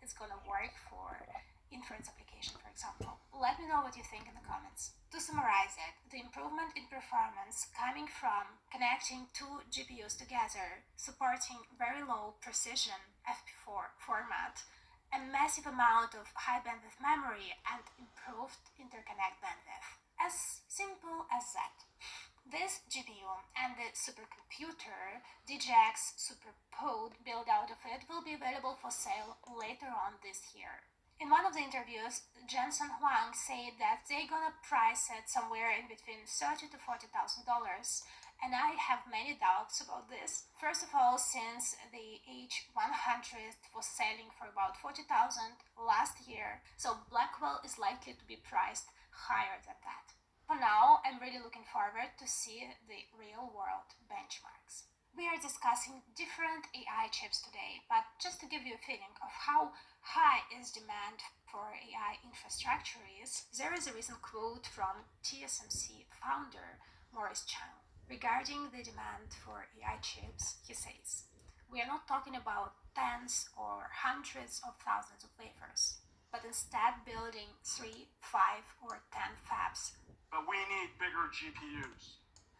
it's gonna work for inference application, for example. Let me know what you think in the comments. To summarize it, the improvement in performance coming from connecting two GPUs together, supporting very low precision FP4 format, a massive amount of high bandwidth memory, and improved interconnect bandwidth. As simple as that. This GPU and the supercomputer DGX SuperPod build out of it will be available for sale later on this year. In one of the interviews, Jensen Huang said that they're gonna price it somewhere in between $30,000 to $40,000, and I have many doubts about this. First of all, since the H100 was selling for about $40,000 last year, so Blackwell is likely to be priced higher than that. For now, I'm really looking forward to see the real-world benchmarks. We are discussing different AI chips today, but just to give you a feeling of how high is demand for AI infrastructure is, there is a recent quote from TSMC founder Morris Chang. Regarding the demand for AI chips, he says, "We are not talking about tens or hundreds of thousands of wafers, but instead building 3, 5, or 10 fabs. But we need bigger GPUs."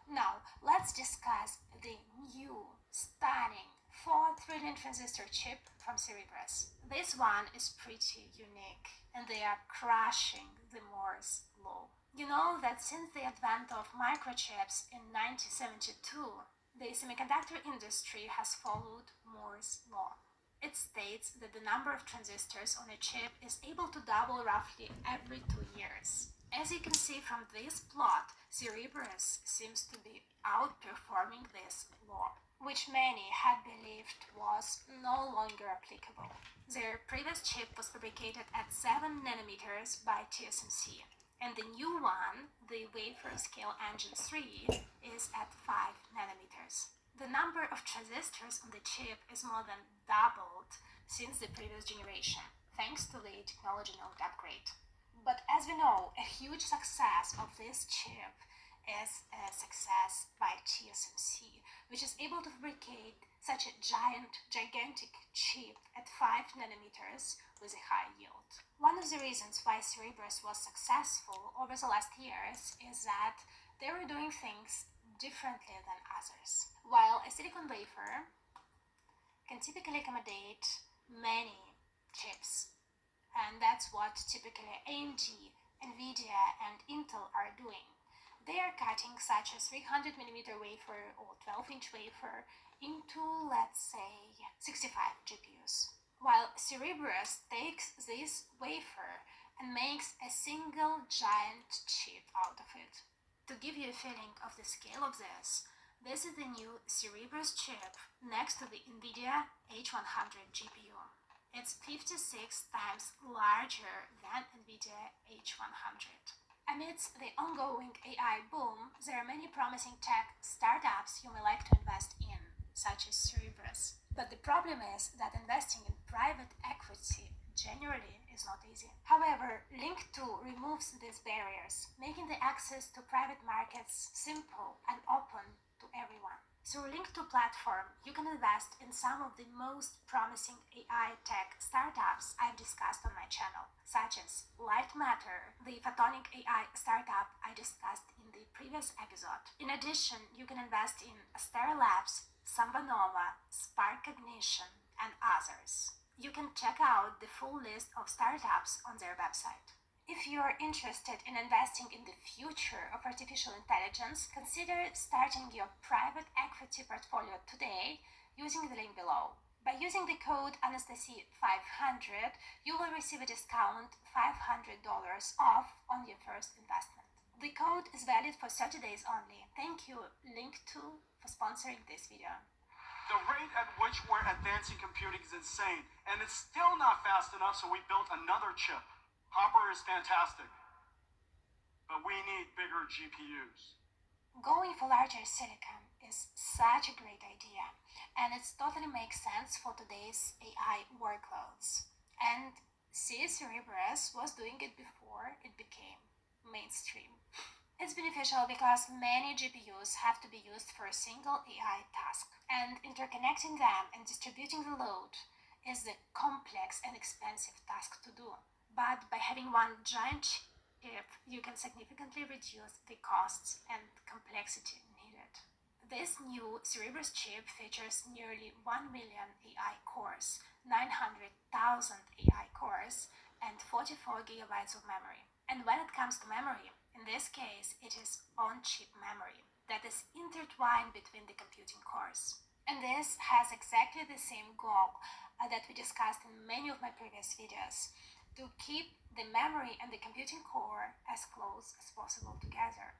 Now, let's discuss the new, stunning 4 trillion transistor chip from Keyywords. This one is pretty unique, and they are crushing the Moore's law. You know that since the advent of microchips in 1972, the semiconductor industry has followed Moore's law. It states that the number of transistors on a chip is able to double roughly every 2 years. As you can see from this plot, Keyywords seems to be outperforming this law, which many had believed was no longer applicable. Their previous chip was fabricated at 7 nanometers by TSMC, and the new one, the Wafer Scale Engine 3, is at 5 nanometers. The number of transistors on the chip is more than doubled since the previous generation, thanks to the technology node upgrade. But as we know, a huge success of this chip is a success by TSMC, which is able to fabricate such a gigantic chip at 5 nanometers with a high yield. One of the reasons why Keyywords was successful over the last years is that they were doing things differently than others. While a silicon wafer can typically accommodate many chips, and that's what typically AMD, Nvidia, and Intel are doing. They are cutting such a 300mm wafer or 12-inch wafer into, let's say, 65 GPUs. While Keyywords takes this wafer and makes a single giant chip out of it. To give you a feeling of the scale of this is the new Keyywords chip next to the Nvidia H100 GPU. It's 56 times larger than Nvidia H100. Amidst the ongoing AI boom, there are many promising tech startups you may like to invest in, such as Keyywords. But the problem is that investing in private equity generally is not easy. However, Link2 removes these barriers, making the access to private markets simple and open to everyone. Through Link2 platform, you can invest in some of the most promising AI tech startups I've discussed on my channel, such as Light Matter, the photonic AI startup I discussed in the previous episode. In addition, you can invest in Astera Labs, Sambanova, Spark Ignition, and others. You can check out the full list of startups on their website. If you are interested in investing in the future of artificial intelligence, consider starting your private equity portfolio today using the link below. By using the code Anastasia500, you will receive a discount $500 off on your first investment. The code is valid for 30 days only. Thank you, Link2, for sponsoring this video. The rate at which we're advancing computing is insane, and it's still not fast enough, so we built another chip. Hopper is fantastic, but we need bigger GPUs. Going for larger silicon is such a great idea, and it totally makes sense for today's AI workloads. And Keyywords was doing it before it became mainstream. It's beneficial because many GPUs have to be used for a single AI task, and interconnecting them and distributing the load is the complex and expensive task to do. But by having one giant chip, you can significantly reduce the costs and complexity needed. This new Cerebrus chip features nearly 1 million AI cores, 900,000 AI cores, and 44 gigabytes of memory. And when it comes to memory, in this case, it is on-chip memory that is intertwined between the computing cores. And this has exactly the same goal that we discussed in many of my previous videos, to keep the memory and the computing core as close as possible together.